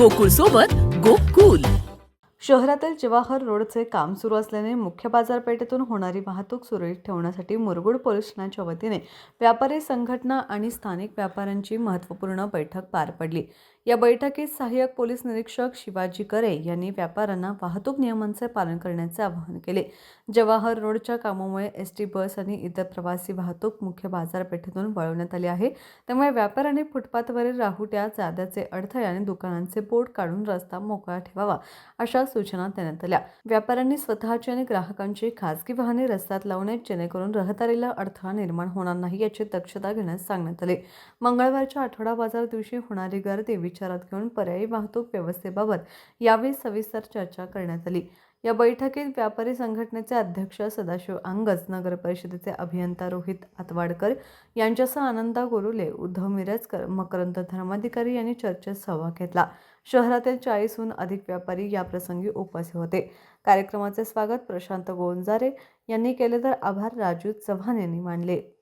गोकुळ सोबत गोकुल. शहरातील जवाहर रोडचे काम सुरू असल्याने मुख्य बाजारपेठेतून होणारी वाहतूक सुरळीत ठेवण्यासाठी मुरगुड पोलीस स्टेशनच्या वतीने व्यापारी संघटना आणि स्थानिक व्यापाऱ्यांची महत्त्वपूर्ण बैठक पार पडली. या बैठकीत सहाय्यक पोलीस निरीक्षक शिवाजी करे यांनी व्यापाऱ्यांना वाहतूक नियमांचे पालन करण्याचे आवाहन केले. जवाहर रोडच्या कामामुळे एसटी बस आणि इतर प्रवासी वाहतूक मुख्य बाजारपेठेतून वळवण्यात आली आहे. त्यामुळे व्यापाऱ्यांनी फुटपाथवरील राहुट्या, जाद्याचे अडथळे आणि दुकानांचे बोर्ड काढून रस्ता मोकळा ठेवावा अशा सूचना देण्यात आल्या. व्यापाऱ्यांनी स्वतःची आणि ग्राहकांची खासगी वाहने रस्त्यात लावू नयेत, जेणेकरून रहदारीला अडथळा निर्माण होणार नाही याची दक्षता घेण्यास सांगण्यात आले. मंगळवारच्या आठवडा बाजार दिवशी होणारी गर्दी विचारात घेऊन पर्यायी वाहतूक व्यवस्थेबाबत यावेळी सविस्तर चर्चा करण्यात आली. या बैठकीत व्यापारी संघटनेचे अध्यक्ष सदाशिव अंगज, नगर परिषदेचे अभियंता रोहित आतवाडकर यांच्यासह आनंदा गोरुले, उद्धव मिरजकर, मकरंद धर्माधिकारी यांनी चर्चेत सहभाग घेतला. शहरातील 40हून अधिक व्यापारी या प्रसंगी उपस्थित होते. कार्यक्रमाचे स्वागत प्रशांत गोंजारे यांनी केले तर आभार राजू चव्हाण यांनी मानले.